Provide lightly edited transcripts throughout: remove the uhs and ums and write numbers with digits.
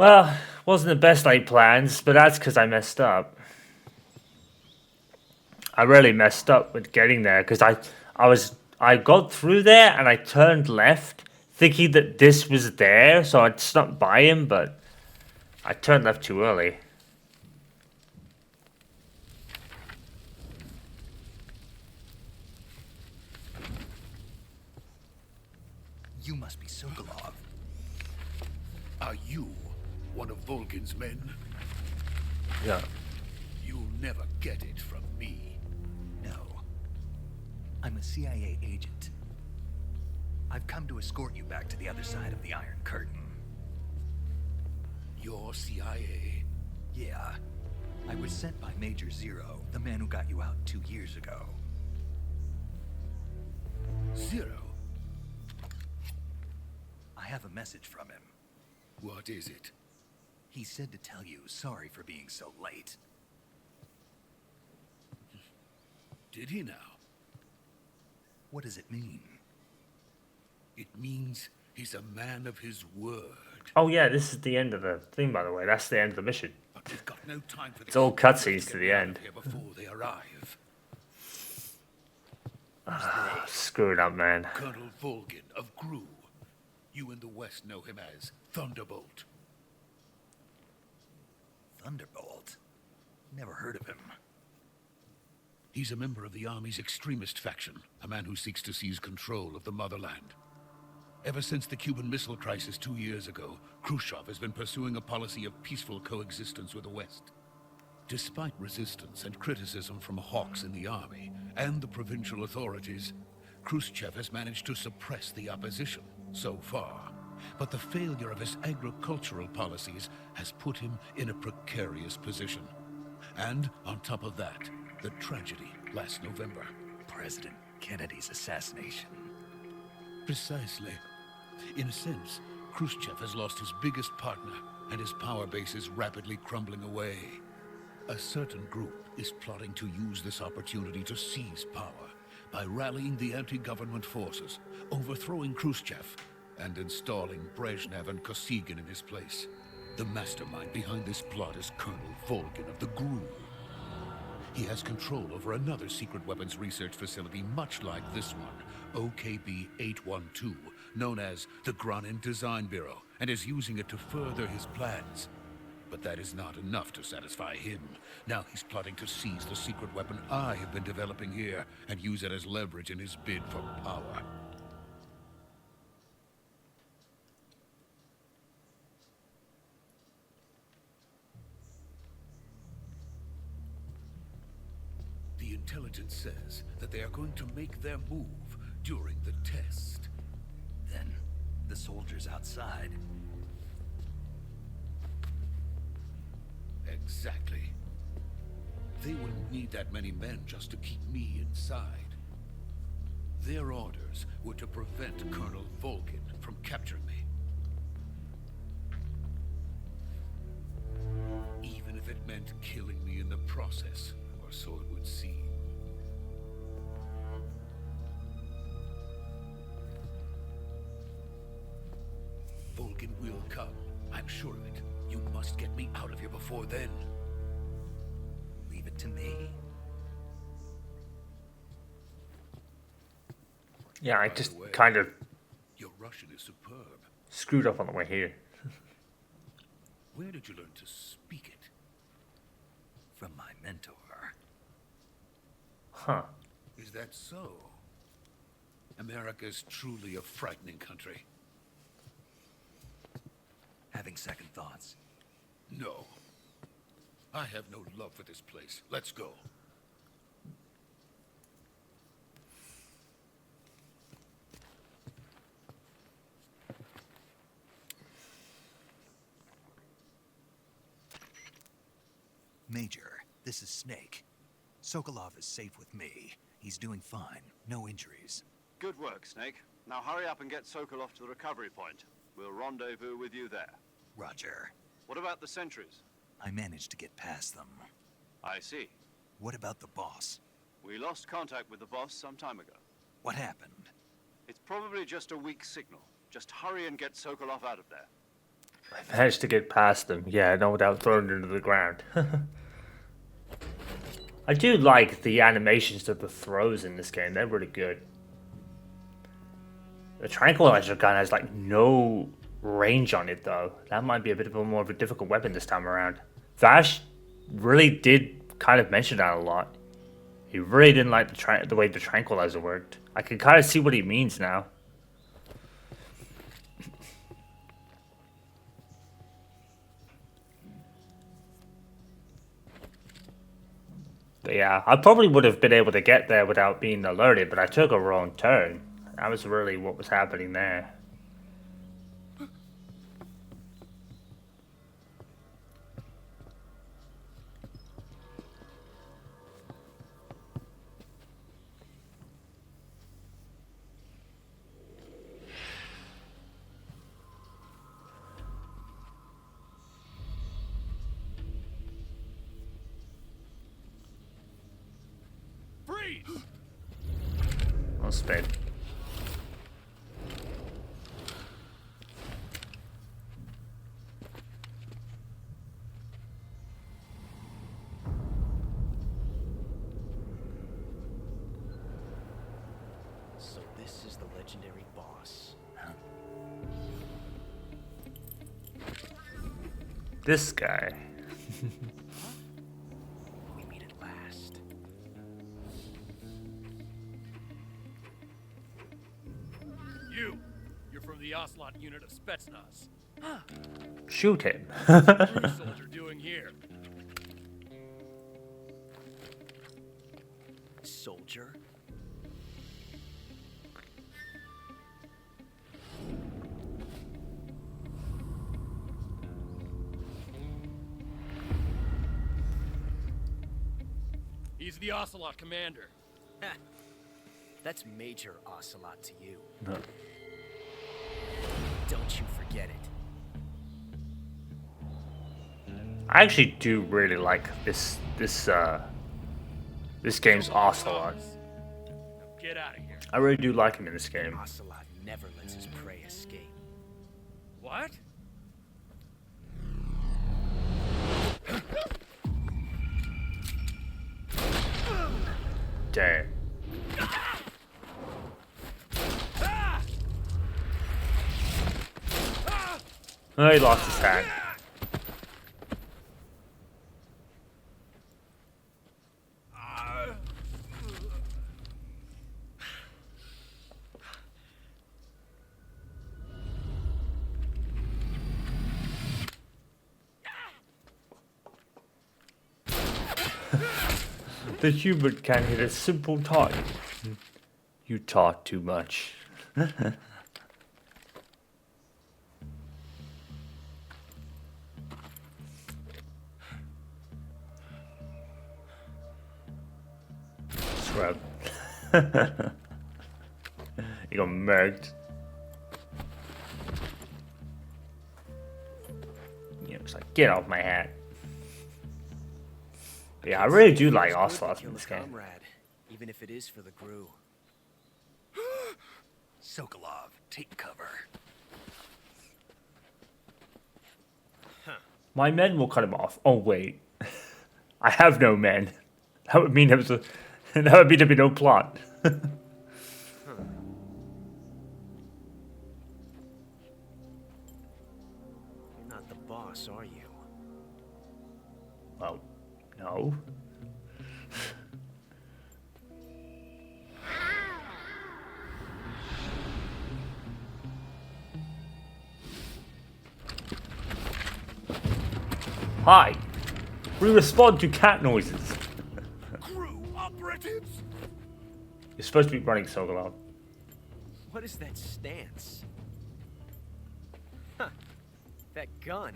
Well, wasn't the best laid plans, but that's because I messed up. I really messed up with getting there because I got through there and I turned left thinking that this was there, so I'd snuck by him, but I turned left too early. You must be Sokolov. Are you one of Volgin's men? Yeah. You'll never get it from me. No. I'm a CIA agent. I've come to escort you back to the other side of the Iron Curtain. You're CIA? Yeah. I was sent by Major Zero, the man who got you out 2 years ago. Zero? I have a message from him. What is it? He said to tell you sorry for being so late. Did he now? What does it mean? It means he's a man of his word. Oh yeah, this is the end of the thing, by the way. That's the end of the mission. But we've got no time for this. It's all cutscenes to the end. Here before they arrive. Screw it up, man. Colonel Volgin of Gru. You in the West know him as Thunderbolt. Thunderbolt? Never heard of him. He's a member of the Army's extremist faction, a man who seeks to seize control of the motherland. Ever since the Cuban Missile Crisis 2 years ago, Khrushchev has been pursuing a policy of peaceful coexistence with the West. Despite resistance and criticism from hawks in the army and the provincial authorities, Khrushchev has managed to suppress the opposition so far. But the failure of his agricultural policies has put him in a precarious position. And on top of that, the tragedy last November. President Kennedy's assassination. Precisely. In a sense, Khrushchev has lost his biggest partner, and his power base is rapidly crumbling away. A certain group is plotting to use this opportunity to seize power by rallying the anti-government forces, overthrowing Khrushchev, and installing Brezhnev and Kosygin in his place. The mastermind behind this plot is Colonel Volgin of the GRU. He has control over another secret weapons research facility much like this one, OKB-812, known as the Granin Design Bureau, and is using it to further his plans. But that is not enough to satisfy him. Now he's plotting to seize the secret weapon I have been developing here and use it as leverage in his bid for power. The intelligence says that they are going to make their move during the test. Then, the soldiers outside. Exactly. They wouldn't need that many men just to keep me inside. Their orders were to prevent Colonel Volgin from capturing me. Even if it meant killing me in the process, or so it would seem. Volgin will come. I'm sure of it. You must get me out of here before then. Leave it to me. Yeah, I just kind of Your Russian is superb. screwed up on the way here. Where did you learn to speak it? From my mentor. Huh. Is that so? America is truly a frightening country. Having second thoughts. No. I have no love for this place. Let's go. Major, this is Snake. Sokolov is safe with me. He's doing fine. No injuries. Good work, Snake. Now hurry up and get Sokolov to the recovery point. We'll rendezvous with you there. Roger. What about the sentries? I managed to get past them. I see. What about the boss? We lost contact with the boss some time ago. What happened? It's probably just a weak signal. Just hurry and get Sokolov out of there. I managed to get past them. Yeah, no without throwing it into the ground. I do like the animations of the throws in this game. They're really good. The tranquilizer gun has like no range on it though. That might be a bit of a more of a difficult weapon this time around. Vash really did kind of mention that a lot. He really didn't like the way the tranquilizer worked. I can kind of see what he means now. But yeah, I probably would have been able to get there without being alerted, but I took a wrong turn. That was really what was happening there. I'll spin. So this is the legendary boss. This guy. We meet at last. You're from the Ocelot unit of Spetsnaz. Shoot him. What are a soldier doing here? Soldier? He's the Ocelot commander. Ha! That's Major Ocelot to you. No. Don't you forget it. I actually do really like this game's Ocelot. Now get out of here. I really do like him in this game. Ocelot never lets his prey escape. What? Damn. Oh, he lost his hat. The human can hit a simple target. You talk too much. Scrub. You got murked. You know, it's like, get off my hat. But yeah, I really do like Ocelot in this game. Comrade, even if it is for the Gru. Sokolov, take cover. My men will cut him off. Oh wait, I have no men. That would mean there was that would mean there'd be no plot. You're not the boss, are you? Well, no. Hi. We respond to cat noises. Crew operatives! You're supposed to be running Sokolov. What is that stance? Huh. That gun.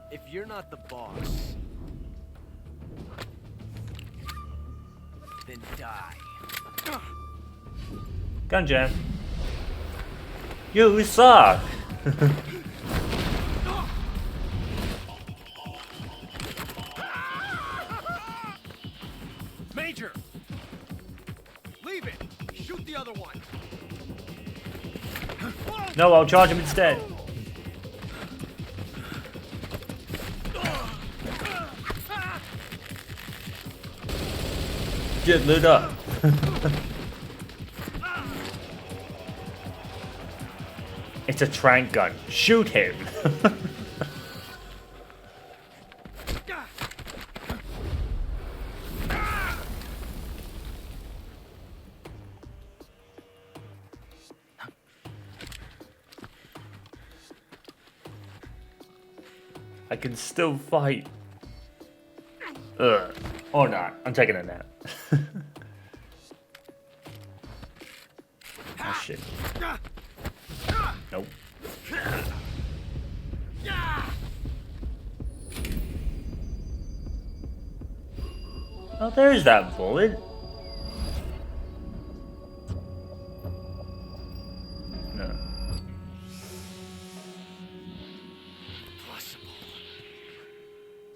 If you're not the boss, then die. Gun jam. You suck. Major! Leave Shoot the other one. No, I'll charge him instead. Get lit up. It's a trank gun. Shoot him. I can still fight. Ugh. Or not. I'm taking a nap. Oh shit. Nope. Oh, there's that bullet. No. Possible.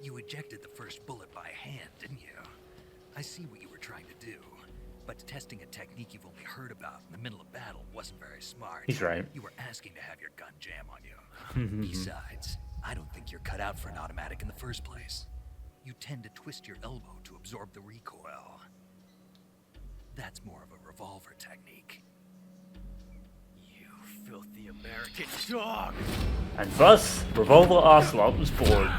You ejected the first bullet by hand, didn't you? I see what you were trying to do. But testing a technique you've only heard about in the middle of battle wasn't very smart. He's right. You were asking to have your gun jam on you. Besides, I don't think you're cut out for an automatic in the first place. You tend to twist your elbow to absorb the recoil. That's more of a revolver technique. You filthy American dog. And thus, Revolver Ocelot was born.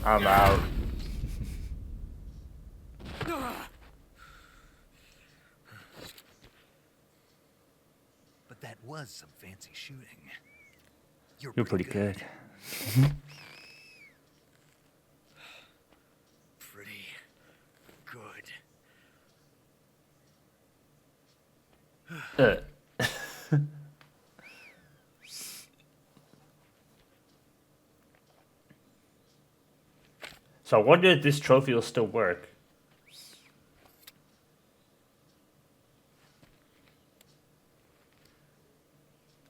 I'm out. But that was some fancy shooting. You're Pretty good. Pretty good. So I wonder if this trophy will still work.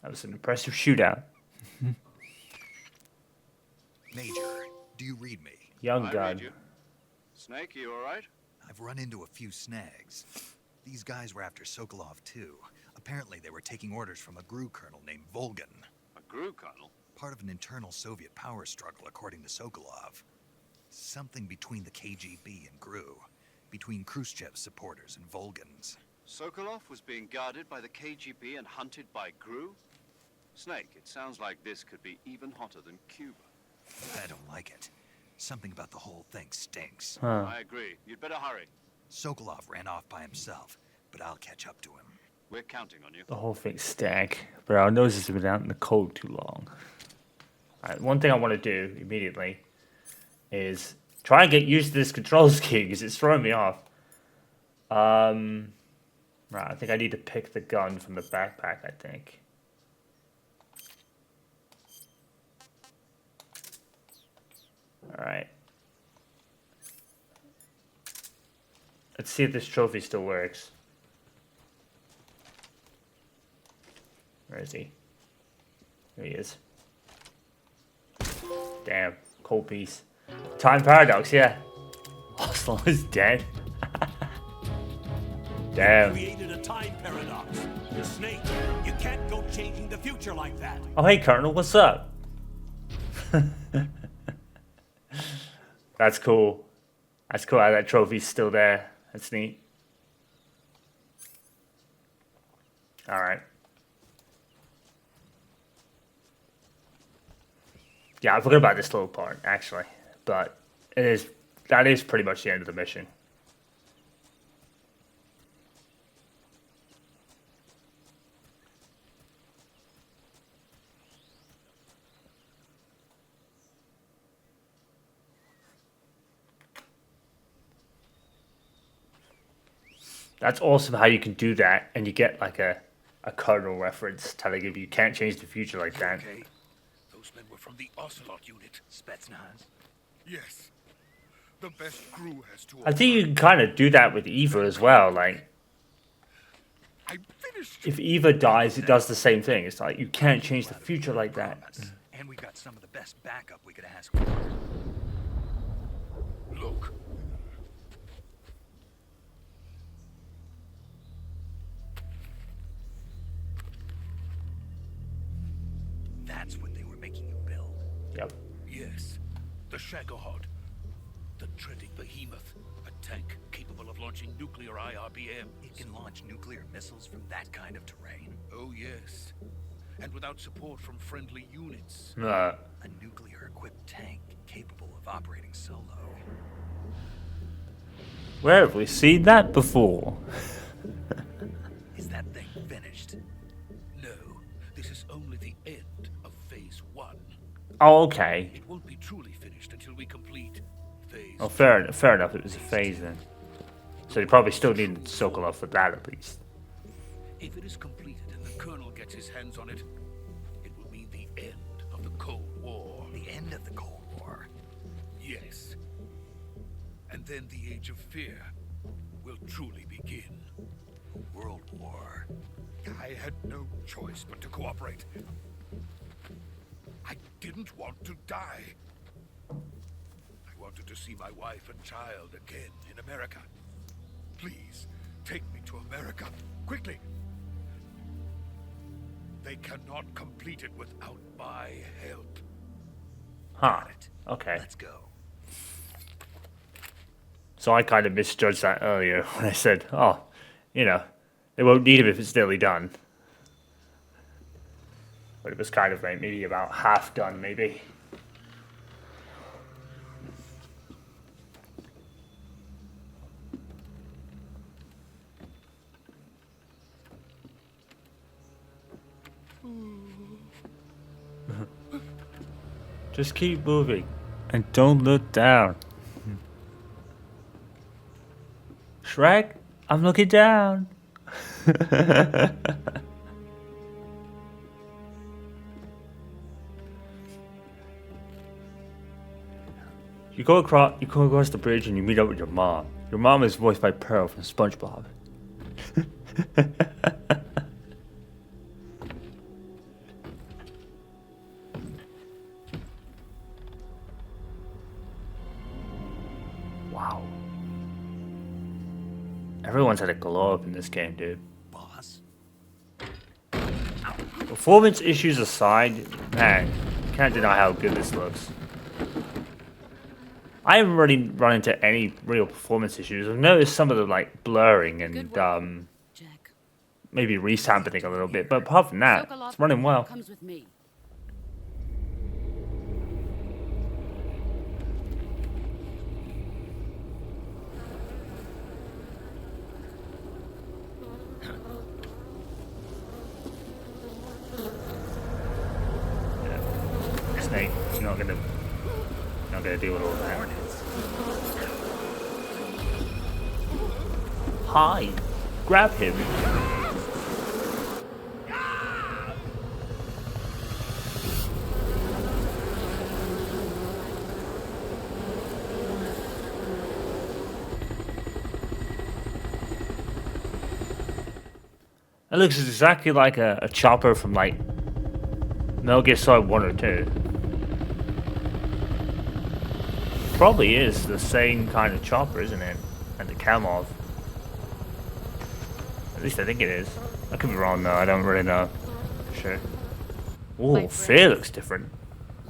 That was an impressive shootout. Major, do you read me? Young I gun. read you. Snake, you all right? I've run into a few snags. These guys were after Sokolov too. Apparently they were taking orders from a GRU colonel named Volgan. A GRU colonel? Part of an internal Soviet power struggle, according to Sokolov. Something between the KGB and GRU. Between Khrushchev's supporters and Volgan's. Sokolov was being guarded by the KGB and hunted by GRU? Snake, it sounds like this could be even hotter than Cuba. I don't like it. Something about the whole thing stinks. Huh. I agree. You'd better hurry. Sokolov ran off by himself, but I'll catch up to him. We're counting on you. The whole thing stank. But our noses have been out in the cold too long. Alright, one thing I want to do immediately is try and get used to this control scheme because it's throwing me off. Right, I think I need to pick the gun from the backpack, I think. Alright. Let's see if this trophy still works. Where is he? There he is. Damn, cold piece. Time paradox, yeah. Oslo is dead. Damn. Created a time paradox. The Snake, you can't go changing the future like that. Oh, hey, Colonel, what's up? That's cool. That's cool how that trophy's still there. That's neat. Alright. Yeah, I forgot about this little part, actually. But that is pretty much the end of the mission. That's awesome how you can do that and you get like a cardinal reference telling you can't change the future like that. Okay. Those men were from the Ocelot unit. Spetsnaz. Yes. The best crew has to. I think you can kind of do that with Eva as well. Like, I finished. if Eva dies, it does the same thing. It's like, you can't change the future like that. And we got some of the best backup we could ask for. Look. That's what they were making you build. Yep. Yes, the Shagohod, the dreaded behemoth, a tank capable of launching nuclear IRBM. It can launch nuclear missiles from that kind of terrain. Oh yes, and without support from friendly units. Uh, A nuclear-equipped tank capable of operating solo. where have we seen that before? Is that thing finished? No, this is only the end of Phase 1. Oh, okay. It won't be truly finished until we complete Phase Oh, fair enough. It was a phase then. So you probably still need Sokolov for that at least. If it is completed and the Colonel gets his hands on it, it will mean the end of the Cold War. The end of the Cold War. Yes. And then the Age of Fear will truly begin. World War. I had no choice but to cooperate. I didn't want to die. I wanted to see my wife and child again in America. Please, take me to America, quickly. They cannot complete it without my help. Huh. Got it. Okay. Let's go. So I kind of misjudged that earlier when I said, oh, you know, they won't need him if it's nearly done. But it was kind of like maybe about half done, maybe. Just keep moving and don't look down. Shrek, I'm looking down. You go across the bridge and you meet up with your mom. Your mom is voiced by Pearl from SpongeBob. Wow. Everyone's had a glow up in this game, dude. Boss? Performance issues aside, man, can't deny how good this looks. I haven't really run into any real performance issues. I've noticed some of the like blurring and Jack. maybe resampling a little bit, but apart from that, Sokolov it's running well. comes with me. Snake, you're not gonna deal with all that. Hi, grab him. It looks exactly like a chopper from like Metal Gear Solid 1 or 2. Probably is the same kind of chopper, isn't it? And the Kamov. At least I think it is. I could be wrong though, I don't really know. For sure. My Ooh, Fear friends. looks different.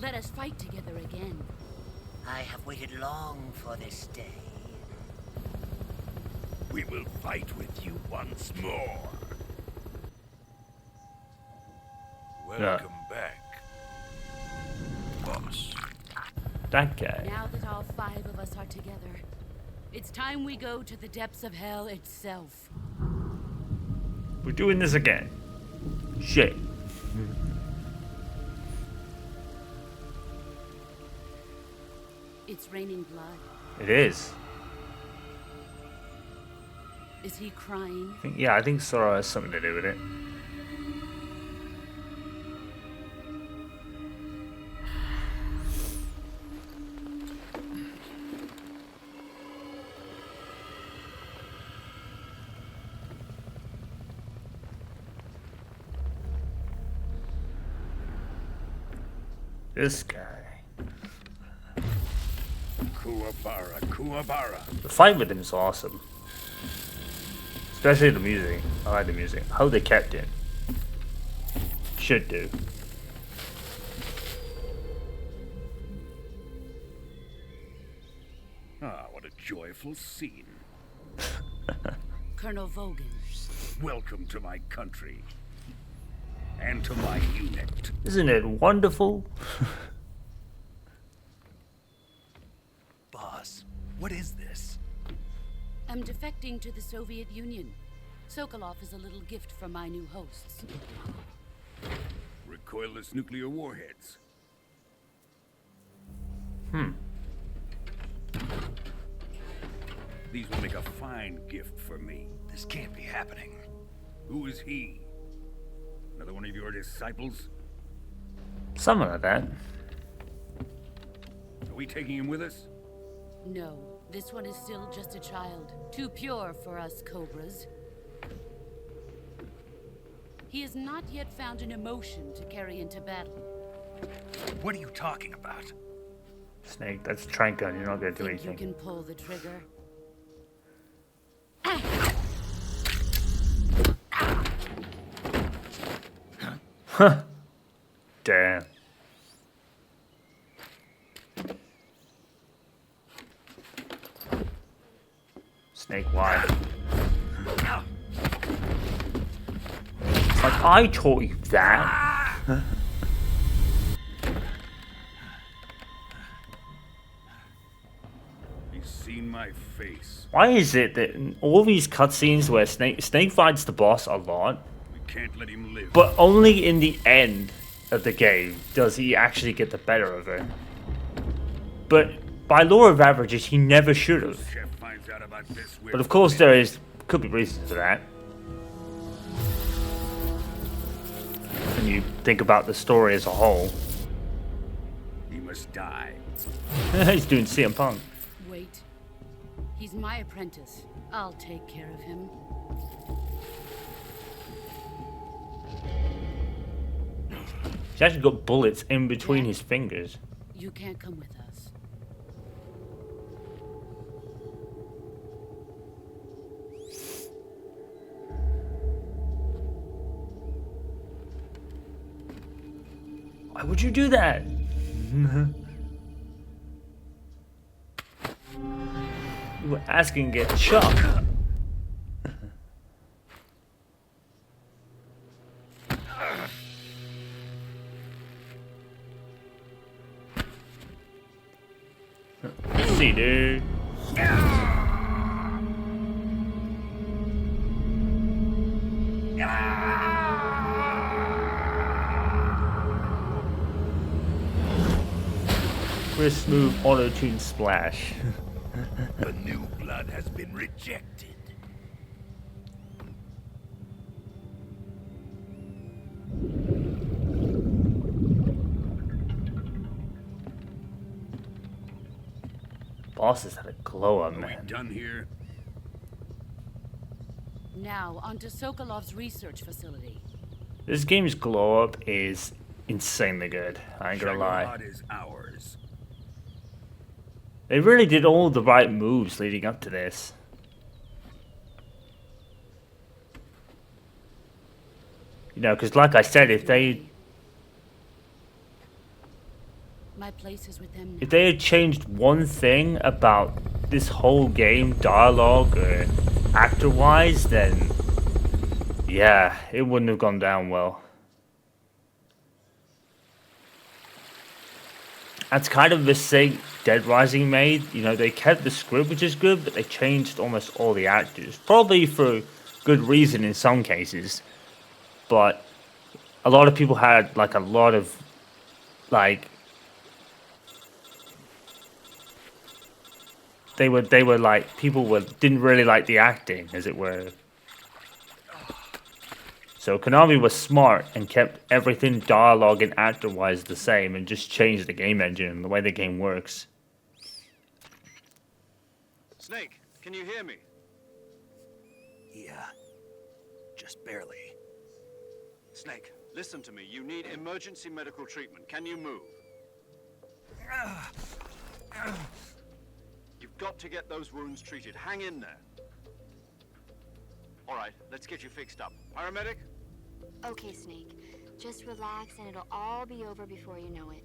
Let us fight together again. I have waited long for this day. We will fight with you once more. Welcome back, boss. That guy. Now that all 5 of us are together, it's time we go to the depths of hell itself. We're doing this again. Shit. It's raining blood. It is. Is he crying? I think Sora has something to do with it. This guy. Kuwabara, Kuwabara. The fight with him is awesome. Especially the music. I like the music. I hope they kept it. Should do. Ah, what a joyful scene. Colonel Vogan. Welcome to my country. And to my unit. Isn't it wonderful? Boss, what is this? I'm defecting to the Soviet Union. Sokolov is a little gift from my new hosts. Recoilless nuclear warheads. These will make a fine gift for me. This can't be happening. Who is he? Another one of your disciples? Something like that. Are we taking him with us? No, this one is still just a child. Too pure for us Cobras. He has not yet found an emotion to carry into battle. What are you talking about? Snake, that's a trank gun. You're not gonna do Think you anything. can pull the trigger? Huh. Damn. Snake, why? It's like, I taught you that. He's seen my face. Why is it that in all these cutscenes where Snake fights the boss a lot, We can't let him live. but only in the end of the game does he actually get the better of it? But by law of averages, he never should have. Chef finds out about this. But of course, there could be reasons for that. When you think about the story as a whole, He must die. he's doing CM Punk. Wait. He's my apprentice. I'll take care of him. He's actually got bullets in between his fingers. You can't come with us. Why would you do that? You were asking to get shot. See, dude. Chris Smooth auto-tune splash. The new blood has been rejected. Boss has had a glow up, Are we man. done here? Now, onto Sokolov's research facility. This game's glow up is insanely good. I ain't gonna lie. Shagohod is ours. They really did all the right moves leading up to this. You know, because like I said, if they My place is with them now. had changed one thing about this whole game, dialogue or actor-wise, then yeah, it wouldn't have gone down well. That's kind of the mistake Dead Rising made. You know, they kept the script, which is good, but they changed almost all the actors. Probably for good reason in some cases. But a lot of people had, like, a lot of, like... They were like, didn't really like the acting, as it were. So Konami was smart and kept everything dialogue and actor-wise the same and just changed the game engine and the way the game works. Snake, can you hear me? Yeah. Just barely. Snake, listen to me. You need emergency medical treatment. Can you move? You've got to get those wounds treated. Hang in there. All right, let's get you fixed up. Paramedic? Okay, Snake. Just relax and it'll all be over before you know it.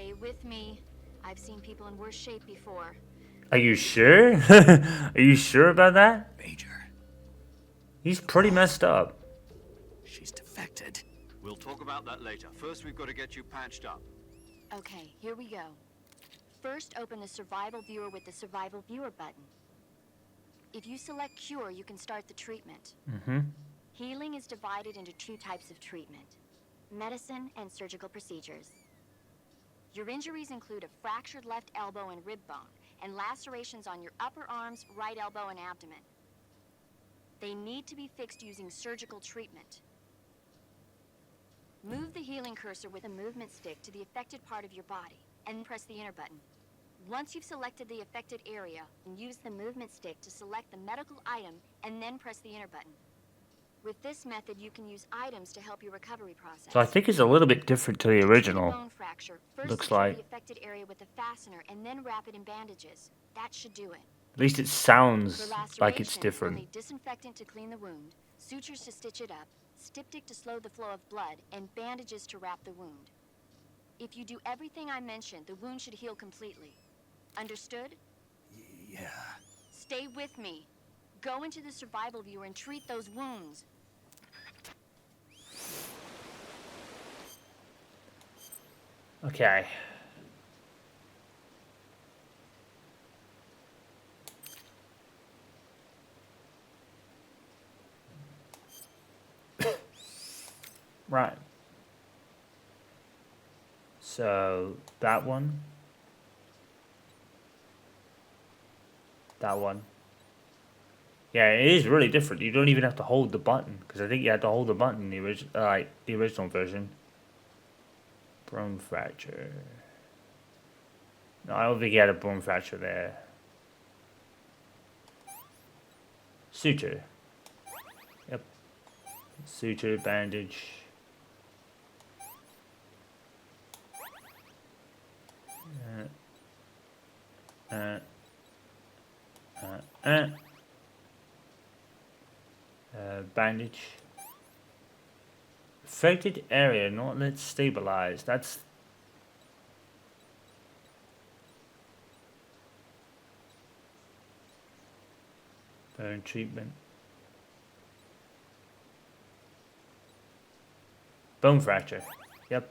Stay with me. I've seen people in worse shape before. Are you sure? Are you sure about that? Major. He's pretty messed up. She's defected. We'll talk about that later. First, we've got to get you patched up. Okay, here we go. First, open the survival viewer with the survival viewer button. If you select cure, you can start the treatment. Healing is divided into 2 types of treatment: medicine and surgical procedures. Your injuries include a fractured left elbow and rib bone, and lacerations on your upper arms, right elbow, and abdomen. They need to be fixed using surgical treatment. Move the healing cursor with a movement stick to the affected part of your body, and press the enter button. Once you've selected the affected area, use the movement stick to select the medical item, and then press the enter button. With this method, you can use items to help your recovery process. So I think it's a little bit different to the original. Bone fracture. First Looks secure like. the affected area with a fastener, and then wrap it in bandages. That should do it. At least it For sounds laceration, like it's you'll different. need disinfectant to clean the wound, sutures to stitch it up, styptic to slow the flow of blood, and bandages to wrap the wound. If you do everything I mentioned, the wound should heal completely. Understood? Yeah. Stay with me. Go into the survival viewer and treat those wounds. Okay. Right. So that one. That one. Yeah, it is really different. You don't even have to hold the button, because I think you had to hold the button in the original version. Bone fracture. No, I don't think you had a bone fracture there. Suture. Yep. Suture, bandage. Bandage. Affected area, not let stabilize. That's burn treatment. Bone fracture. Yep.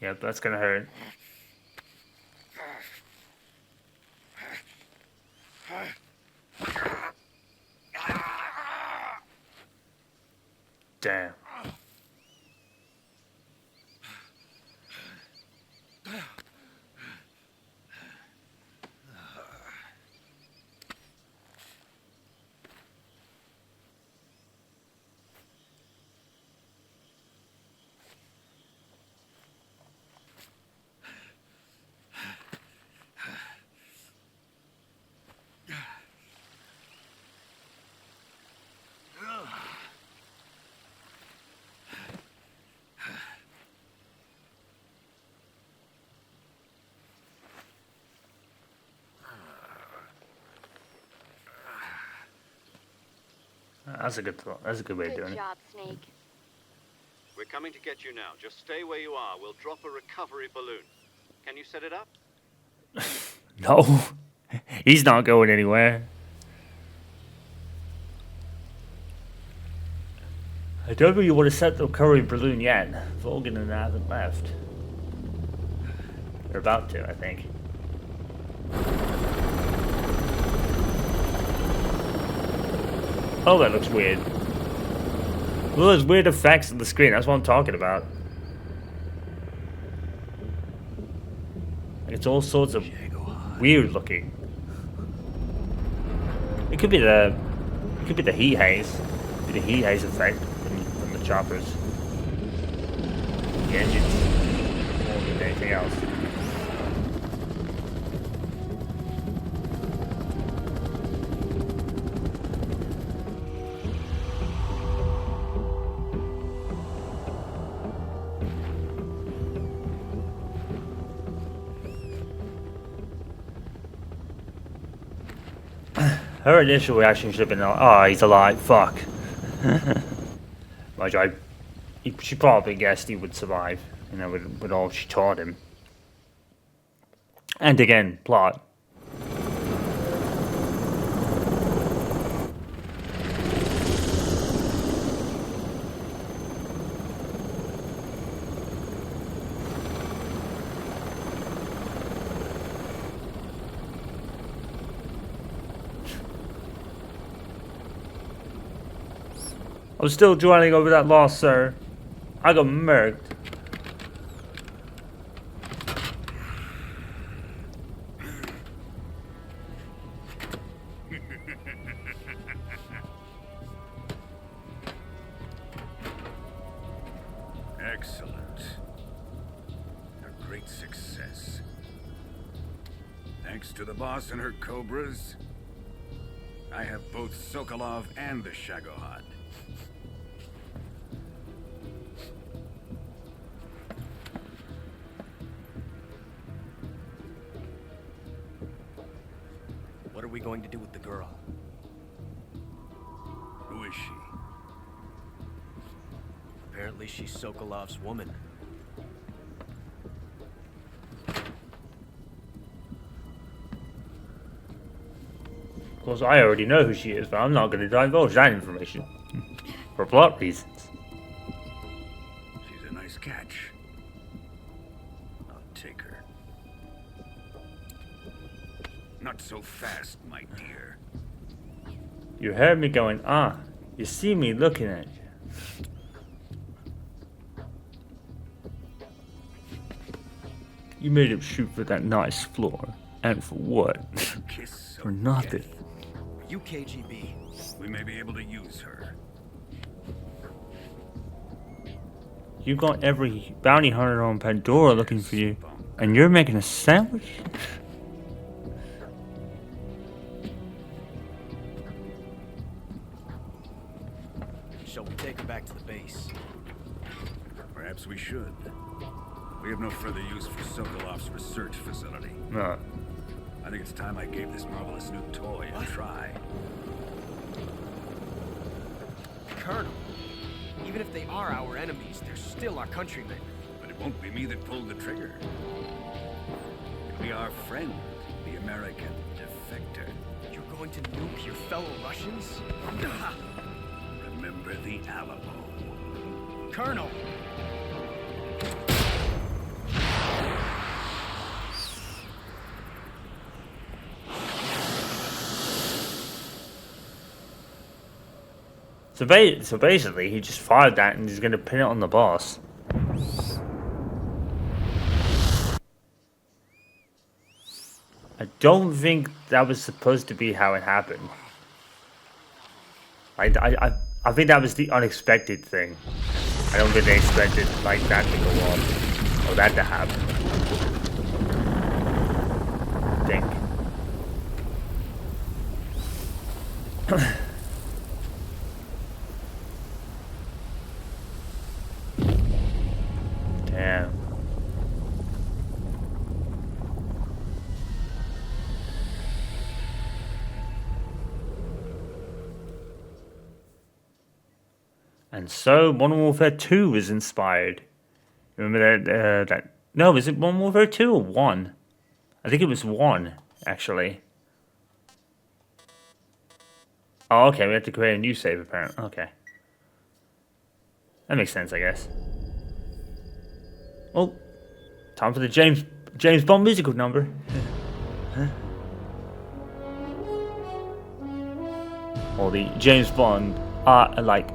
Yep, that's gonna hurt. Damn. That's a good thought. That's a good way of doing Good it. job, Snake. We're coming to get you now. Just stay where you are. We'll drop a recovery balloon. Can you set it up? No, he's not going anywhere. I don't really want to set the recovery balloon yet. Volgan and I haven't left. They're about to, I think. Oh, that looks weird. Well, there's weird effects on the screen. That's what I'm talking about. It's all sorts of weird looking. It could be the heat haze. It could be the heat haze effect from the choppers. The engines more than anything else. Her initial reaction should have been like, oh, he's alive, fuck. Mind you, she probably guessed he would survive, you know, with all she taught him. And again, plot. I'm still dwelling over that loss, sir. I got murked. Excellent. A great success. Thanks to the boss and her cobras, I have both Sokolov and the Shagohod. What are we going to do with the girl? Who is she? Apparently she's Sokolov's woman. Of course, I already know who she is, but I'm not going to divulge that information. For plot reasons. She's a nice catch. I'll take her. Not so fast, my dear. You heard me going, ah. You see me looking at you. You made him shoot for that nice floor. And for what? Kiss For nothing. Are you KGB? We may be able to use her. You got every bounty hunter on Pandora looking for you. And you're making a sandwich? Shall we take her back to the base? Perhaps we should. We have no further use for Sokolov's research facility. No. I think it's time I gave this marvelous new toy a try. Colonel, even if they are our enemies, they're still our countrymen. But it won't be me that pulled the trigger. It'll be our friend, the American defector. You're going to nuke your fellow Russians? Remember the Alamo. Colonel! So basically, he just fired that and he's going to pin it on the boss. I don't think that was supposed to be how it happened. I think that was the unexpected thing. I don't think they expected like that to go on or that to happen. I think. Damn. And so Modern Warfare 2 was inspired. Remember that? No, was it Modern Warfare 2 or 1? I think it was 1, actually. Oh, okay, we have to create a new save, apparently. Okay. That makes sense, I guess. Oh, time for the James Bond musical number. Or the James Bond like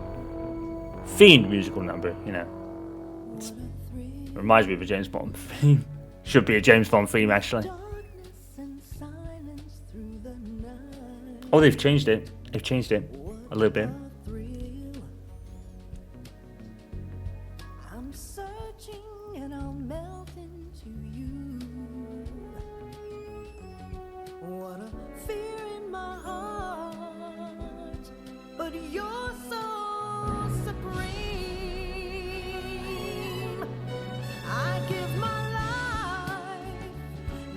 themed musical number, you know. It reminds me of a James Bond theme. Should be a James Bond theme, actually. Oh, they've changed it. They've changed it a little bit.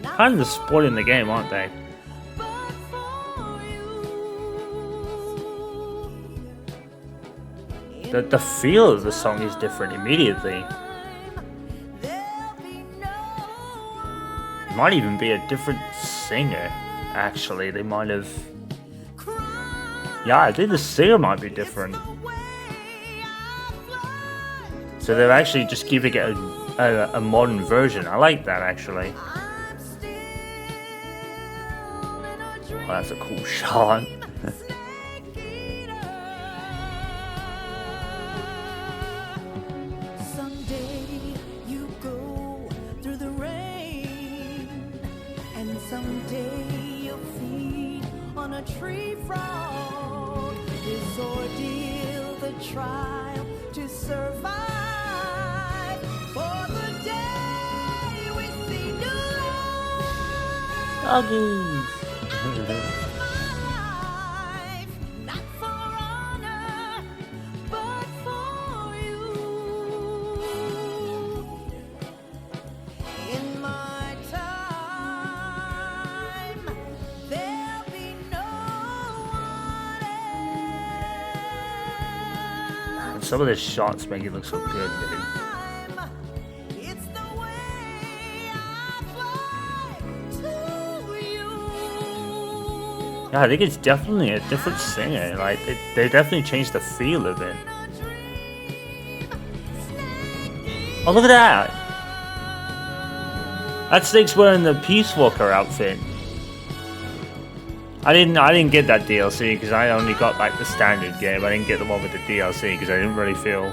Kind of spoiling the game, aren't they? The feel of the song is different immediately. It might even be a different singer, actually. They might have... Yeah, I think the singer might be different. So they're actually just giving it a modern version. I like that, actually. Oh, that's a cool shot. Tree frog, this ordeal, the trial to survive. For the day we see new life. Doggies. Not for honor, but for you. In my time, there'll be no one else. Some of the shots make it look so good, dude. It's the way I fly to you. Yeah, I think it's definitely a different singer. Like, they definitely changed the feel of it. Oh, look at that! That Snake's wearing the Peace Walker outfit. I didn't get that DLC because I only got like the standard game. I didn't get the one with the DLC because I didn't really feel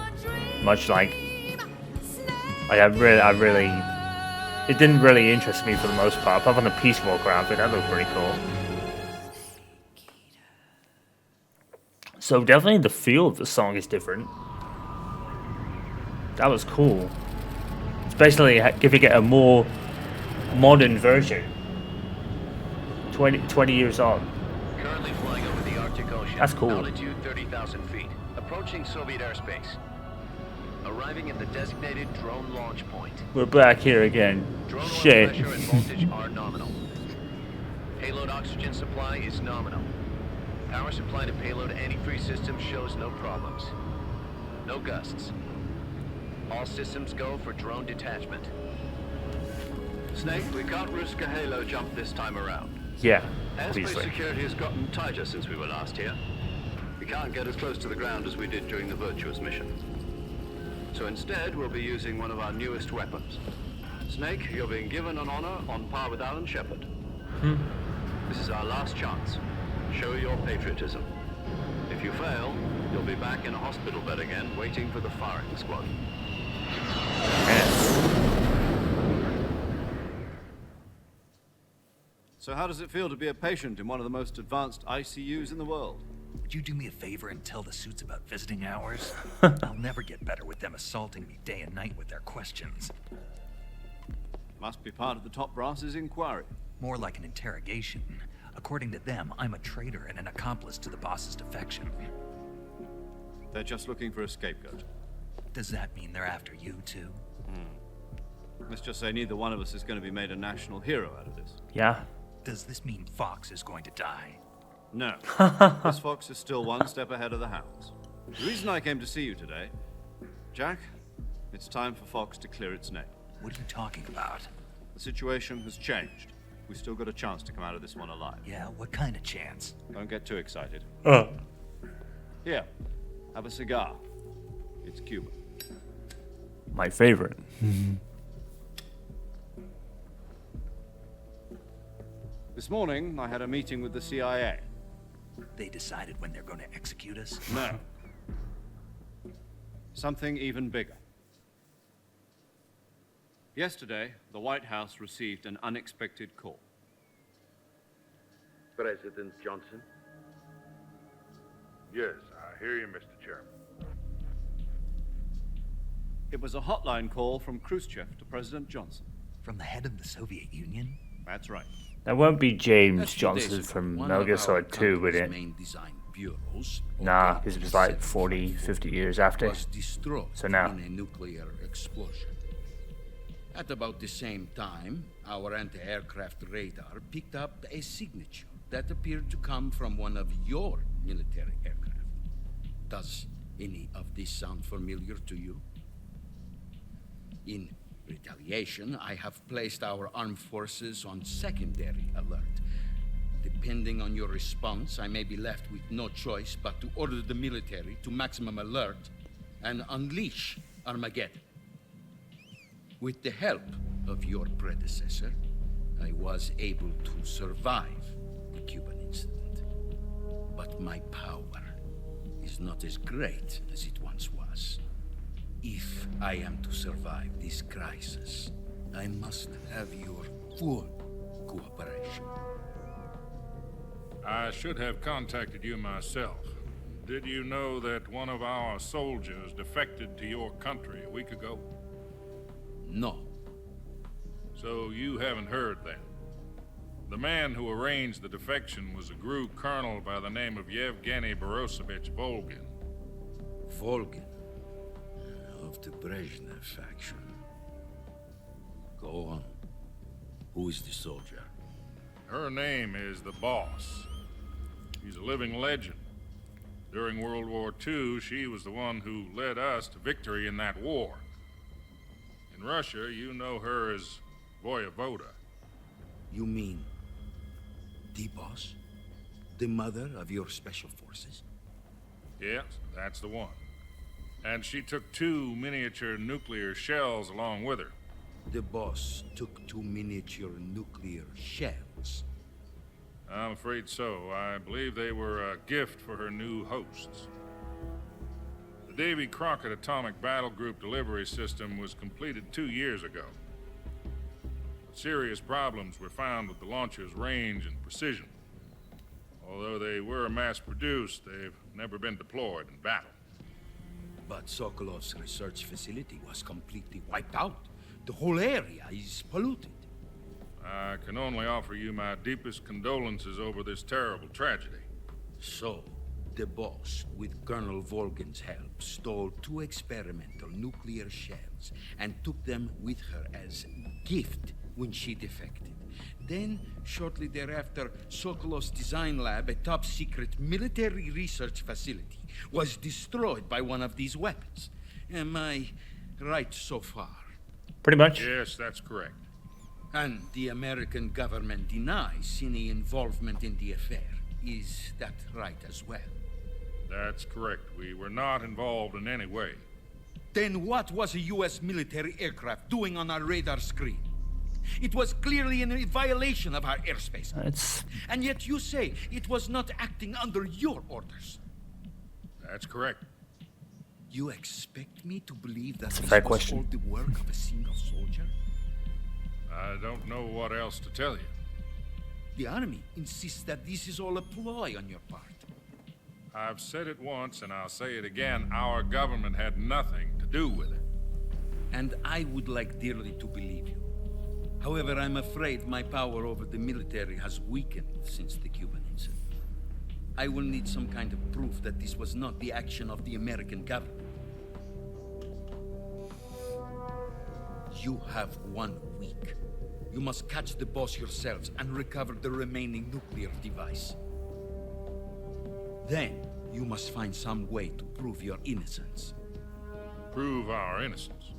much like I really it didn't really interest me for the most part. Apart from the Peace Walker outfit, that looked pretty cool. So definitely the feel of the song is different. That was cool. It's basically giving it a more modern version. 20 years on. Currently flying over the Arctic Ocean. That's cool. Altitude 30,000 feet. Approaching Soviet airspace. Arriving at the designated drone launch point. We're back here again. Drone oil Shit. pressure and voltage are nominal. Payload oxygen supply is nominal. Power supply to payload antifreeze system shows no problems. No gusts. All systems go for drone detachment. Snake, we can't risk a halo jump this time around. Yeah, Airspace obviously. security has gotten tighter since we were last here. We can't get as close to the ground as we did during the Virtuous mission. So instead, we'll be using one of our newest weapons. Snake, you're being given an honor on par with Alan Shepard. This is our last chance. Show your patriotism. If you fail, you'll be back in a hospital bed again, waiting for the firing squad. So how does it feel to be a patient in one of the most advanced ICUs in the world? Would you do me a favor and tell the suits about visiting hours? I'll never get better with them assaulting me day and night with their questions. Must be part of the top brass's inquiry. More like an interrogation. According to them, I'm a traitor and an accomplice to the boss's defection. They're just looking for a scapegoat. Does that mean they're after you, too? Let's just say neither one of us is going to be made a national hero out of this. Yeah. Does this mean Fox is going to die? No. This fox is still one step ahead of the hounds. The reason I came to see you today, Jack, it's time for Fox to clear its name. What are you talking about? The situation has changed. We've still got a chance to come out of this one alive. Yeah, what kind of chance? Don't get too excited. Here, have a cigar. It's Cuban. My favorite. This morning, I had a meeting with the CIA. They decided when they're going to execute us? No. Something even bigger. Yesterday, the White House received an unexpected call. President Johnson? Yes, I hear you, Mr. Chairman. It was a hotline call from Khrushchev to President Johnson. From the head of the Soviet Union? That's right. That won't be James Johnson from Metal Gear Solid 2, would it? Nah, because it was like 40, 50 years after. So now. In a nuclear explosion. At about the same time, our anti-aircraft radar picked up a signature that appeared to come from one of your military aircraft. Does Any of this sound familiar to you? In retaliation, I have placed our armed forces on secondary alert. Depending on your response, I may be left with no choice but to order the military to maximum alert and unleash Armageddon. With the help of your predecessor, I was able to survive the Cuban incident. But my power is not as great as it once was. If I am to survive this crisis, I must have your full cooperation. I should have contacted you myself. Did you know that one of our soldiers defected to your country a week ago? No. So you haven't heard then. The man who arranged the defection was a GRU colonel by the name of Yevgeny Borosovich Volgin. Volgin? Of the Brezhnev faction. Go on. Who is the soldier? Her name is the Boss. She's a living legend. During World War II, she was the one who led us to victory in that war. In Russia, you know her as Voyevoda. You mean the Boss? The mother of your special forces? Yes, that's the one. And she took 2 miniature nuclear shells along with her. The Boss took 2 miniature nuclear shells? I'm afraid so. I believe they were a gift for her new hosts. The Davy Crockett Atomic Battle Group delivery system was completed 2 years ago. Serious problems were found with the launcher's range and precision. Although they were mass-produced, they've never been deployed in battle. But Sokolov's research facility was completely wiped out. The whole area is polluted. I can only offer you my deepest condolences over this terrible tragedy. So, the Boss, with Colonel Volgin's help, stole 2 experimental nuclear shells and took them with her as gift when she defected. Then, shortly thereafter, Sokolov's design lab, a top-secret military research facility, was destroyed by one of these weapons. Am I right so far? Pretty much. Yes, that's correct. And the American government denies any involvement in the affair. Is that right as well? That's correct. We were not involved in any way. Then what was a U.S. military aircraft doing on our radar screen? It was clearly in a violation of our airspace. And yet you say it was not acting under your orders. That's correct. You expect me to believe that That's a this fair was question. all the work of a single soldier? I don't know what else to tell you. The army insists that this is all a ploy on your part. I've said it once and I'll say it again. Our government had nothing to do with it. And I would like dearly to believe you. However, I'm afraid my power over the military has weakened since the Cuban incident. I will need some kind of proof that this was not the action of the American government. You have 1 week. You must catch the Boss yourselves and recover the remaining nuclear device. Then, you must find some way to prove your innocence. Prove our innocence?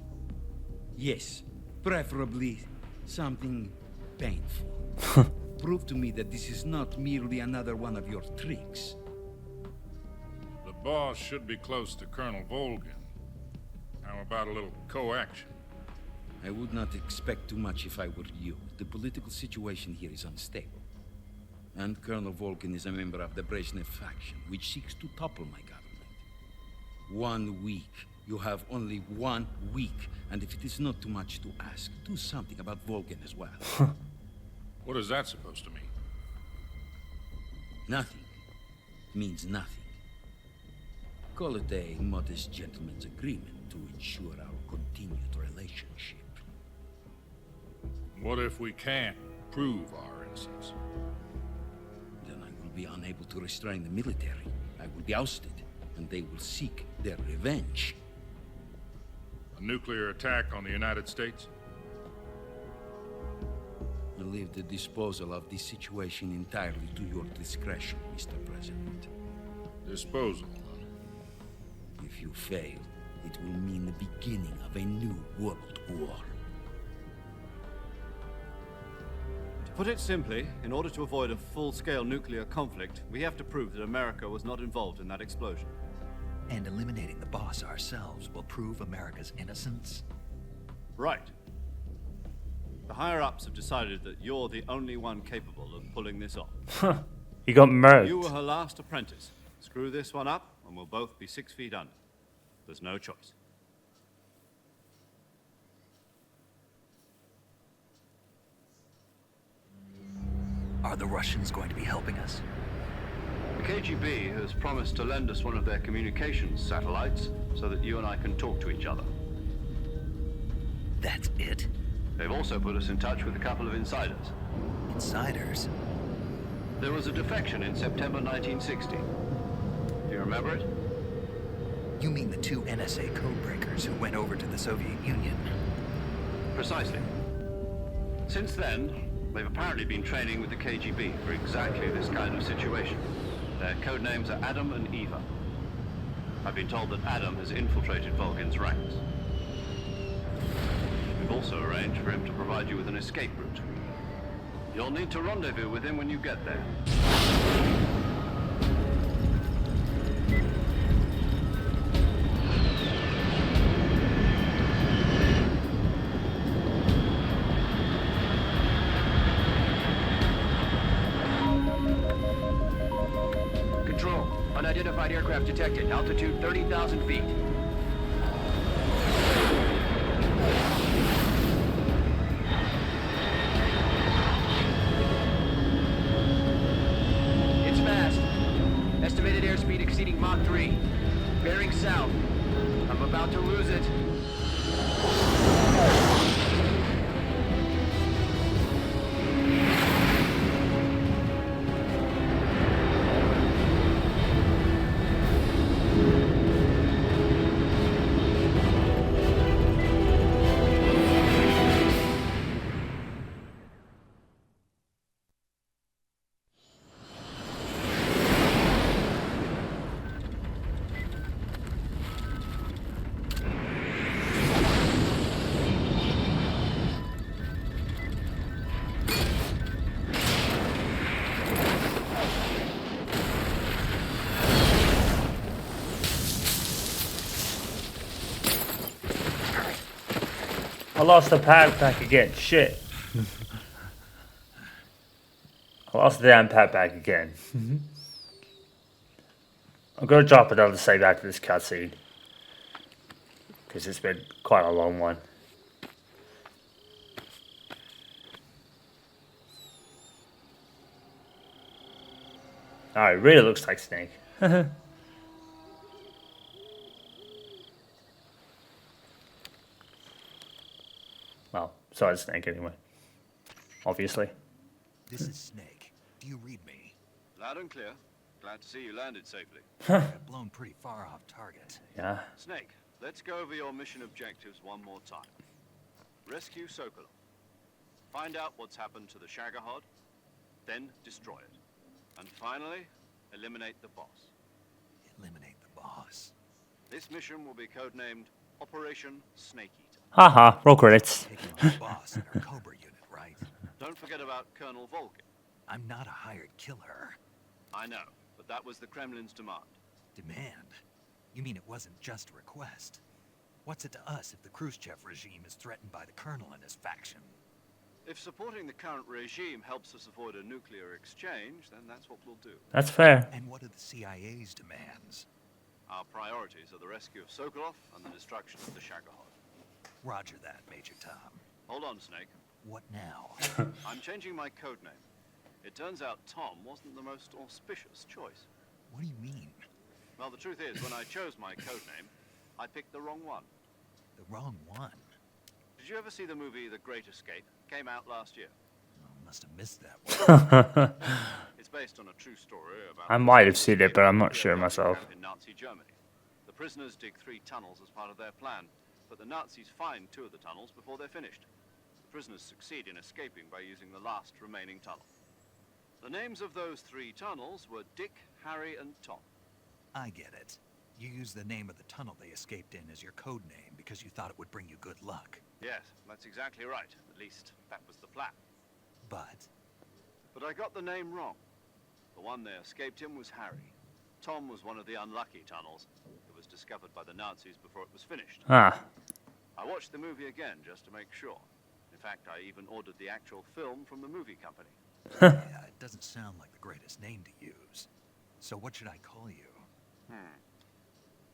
Yes, preferably something painful. Prove to me that this is not merely another one of your tricks. The Boss should be close to Colonel Volgin. How about a little co-action? I would not expect too much if I were you. The political situation here is unstable. And Colonel Volgin is a member of the Brezhnev faction, which seeks to topple my government. 1 week. You have only 1 week. And if it is not too much to ask, do something about Volgin as well. What is that supposed to mean? Nothing. Means nothing. Call it a modest gentleman's agreement to ensure our continued relationship. What if we can't prove our innocence? Then I will be unable to restrain the military. I will be ousted, and they will seek their revenge. A nuclear attack on the United States? I leave the disposal of this situation entirely to your discretion, Mr. President. Disposal? If If you fail, it will mean the beginning of a new world war. To put it simply, in order to avoid a full-scale nuclear conflict, we have to prove that America was not involved in that explosion. And eliminating the boss ourselves will prove America's innocence? Right. The higher-ups have decided that you're the only one capable of pulling this off. He got murked. You were her last apprentice. Screw this one up, and we'll both be 6 feet under. There's no choice. Are the Russians going to be helping us? The KGB has promised to lend us one of their communications satellites so that you and I can talk to each other. That's it? They've also put us in touch with a couple of insiders. Insiders? There was a defection in September 1960. Do you remember it? You mean the 2 NSA codebreakers who went over to the Soviet Union? Precisely. Since then, they've apparently been training with the KGB for exactly this kind of situation. Their code names are Adam and Eva. I've been told that Adam has infiltrated Volgin's ranks. We've also arranged for him to provide you with an escape route. You'll need to rendezvous with him when you get there. Control. Unidentified aircraft detected. Altitude 30,000 feet. It's fast. Estimated airspeed exceeding Mach 3. Bearing south. I'm about to lose it. I lost the pad pack again. Shit. I lost the damn pad pack again. I'm going to drop another save after this cutscene, because it's been quite a long one. Oh, it really looks like Snake. Well, so it's Snake anyway. Obviously. This is Snake. Do you read me? Loud and clear. Glad to see you landed safely. I've blown pretty far off target. Yeah. Snake, let's go over your mission objectives one more time. Rescue Sokolov. Find out what's happened to the Shagohod, then destroy it. And finally, eliminate the boss. Eliminate the boss? This mission will be codenamed Operation Snake Eater. Haha, roll credits. Taking on the boss in our Cobra unit, right? Don't forget about Colonel Volgin. I'm not a hired killer. I know, but that was the Kremlin's demand. Demand? You mean it wasn't just a request? What's it to us if the Khrushchev regime is threatened by the Colonel and his faction? If supporting the current regime helps us avoid a nuclear exchange, then that's what we'll do. That's fair. And what are the CIA's demands? Our priorities are the rescue of Sokolov and the destruction of the Shagohod. Roger that, Major Tom. Hold on, Snake. What now? I'm changing my code name. It turns out Tom wasn't the most auspicious choice. What do you mean? Well, the truth is, when I chose my code name, I picked the wrong one. The wrong one? Did you ever see the movie The Great Escape? Came out last year. Oh, must have missed that one. It's based on a true story about... I might have seen it, but I'm not sure myself. ...in Nazi Germany. The prisoners dig 3 tunnels as part of their plan, but the Nazis find 2 of the tunnels before they're finished. The prisoners succeed in escaping by using the last remaining tunnel. The names of those 3 tunnels were Dick, Harry, and Tom. I get it. You used the name of the tunnel they escaped in as your code name because you thought it would bring you good luck. Yes, that's exactly right. At least, that was the plan. But But I got the name wrong. The one they escaped in was Harry. Tom was one of the unlucky tunnels. It was discovered by the Nazis before it was finished. Ah. I watched the movie again just to make sure. In fact, I even ordered the actual film from the movie company. yeah, it doesn't sound like the greatest name to use. So what should I call you?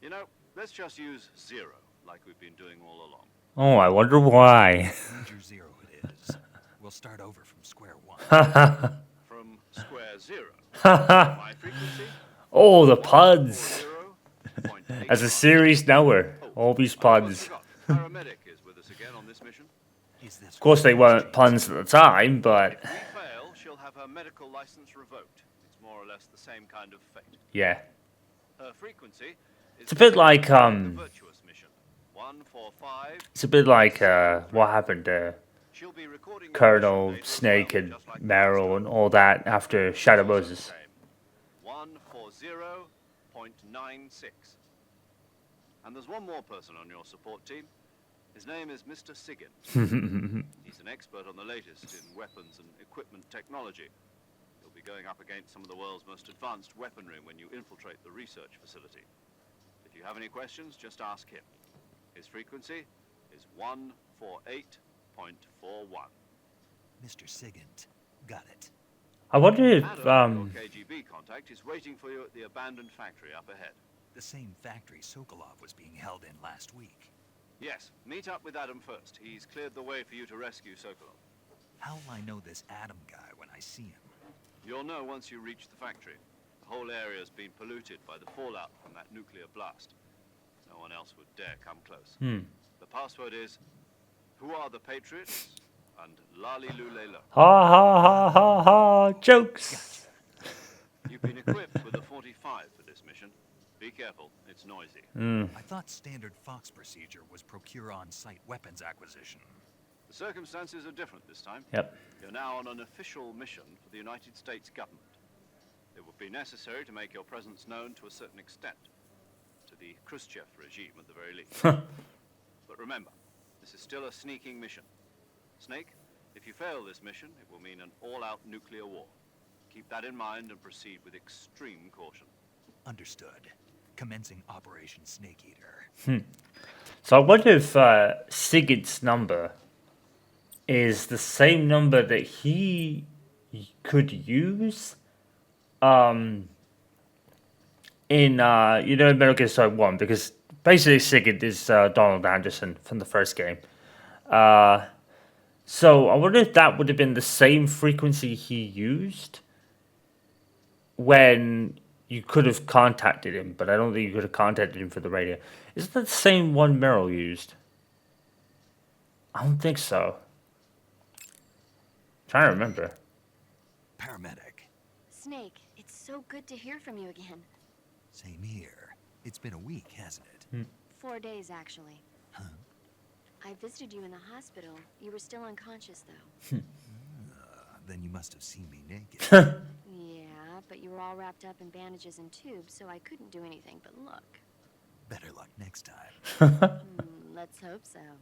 You know, let's just use Zero, like we've been doing all along. Oh, I wonder why. Major Zero it is. We'll start over from square one. From square zero. My frequency? Oh, the puns. As a series knower, all these puns. Paramedic is with us again on this mission. Of course, they weren't puns at the time, but If we fail, she'll have her medical license revoked. It's more or less the same kind of fate. yeah. Her frequency is It's a bit like the virtuous mission. 145. It's a bit like what happened to She'll be recording Colonel Snake and Meryl and all that after Shadow Moses. 140.96. And there's one more person on your support team. His name is Mr. Siggin. He's an expert on the latest in weapons and equipment technology. You'll be going up against some of the world's most advanced weaponry when you infiltrate the research facility. If you have any questions, just ask him. His frequency is 148.41. Mr. Sigint. Got it. I wonder if Adam, your KGB contact, is waiting for you at the abandoned factory up ahead. The same factory Sokolov was being held in last week. Yes, meet up with Adam first. He's cleared the way for you to rescue Sokolov. How will I know this Adam guy when I see him? You'll know once you reach the factory. The whole area's been polluted by the fallout from that nuclear blast. No one else would dare come close. The password is, who are the Patriots? And Lali Lule Lo. ha ha ha ha ha jokes. You've been equipped with a 45 for this mission. Be careful, it's noisy. I thought standard Fox procedure was procure on-site weapons acquisition. The circumstances are different this time. Yep. You're now on an official mission for the United States government. It would be necessary to make your presence known to a certain extent. To the Khrushchev regime, at the very least. But remember, this is still a sneaking mission. Snake, if you fail this mission, it will mean an all-out nuclear war. Keep that in mind and proceed with extreme caution. Understood. Commencing Operation Snake Eater. So I wonder if Sigurd's number is the same number that he could use in Metal Gear Solid 1, because basically Sigurd is Donald Anderson from the first game. So I wonder if that would have been the same frequency he used when you could have contacted him, but I don't think you could have contacted him for the radio. Is that the same one Meryl used? I don't think so. Trying to remember. Paramedic. Snake, it's so good to hear from you again. Same here. It's been a week, hasn't it? 4 days, actually. Huh? I visited you in the hospital. You were still unconscious, though. Then you must have seen me naked. Yeah, but you were all wrapped up in bandages and tubes, so I couldn't do anything but look. Better luck next time. Let's hope so.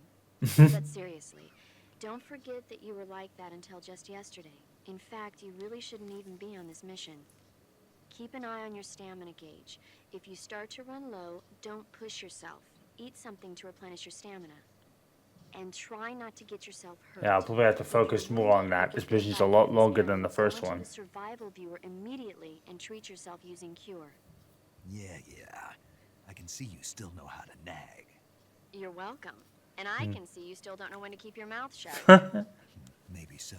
But seriously, don't forget that you were like that until just yesterday. In fact, you really shouldn't even be on this mission. Keep an eye on your stamina gauge. If you start to run low, don't push yourself. Eat something to replenish your stamina. And try not to get yourself hurt. Yeah, I'll probably have to focus more on that. This mission's a lot longer than the first Go one. into the survival viewer immediately and treat yourself using Cure. Yeah. I can see you still know how to nag. You're welcome. And I can see you still don't know when to keep your mouth shut. Maybe so.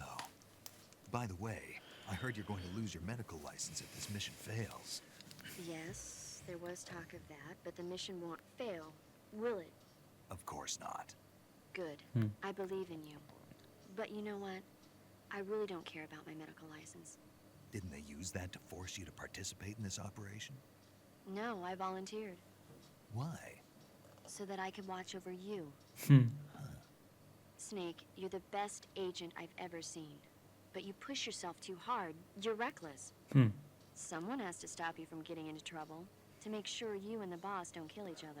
By the way, I heard you're going to lose your medical license if this mission fails. Yes, there was talk of that, but the mission won't fail, will it? Of course not. Good. I believe in you. But you know what? I really don't care about my medical license. Didn't they use that to force you to participate in this operation? No, I volunteered. Why? So that I could watch over you. Snake, you're the best agent I've ever seen. But you push yourself too hard. You're reckless. Someone has to stop you from getting into trouble. to make sure you and the boss don't kill each other.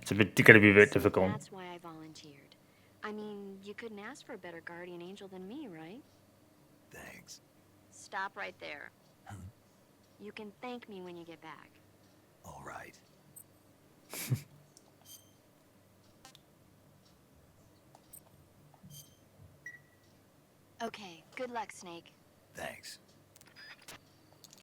It's gonna be a bit So difficult. that's why I volunteered. I mean, you couldn't ask for a better guardian angel than me, right? Thanks. Stop right there. You can thank me when you get back. All right. Okay, good luck, Snake. Thanks.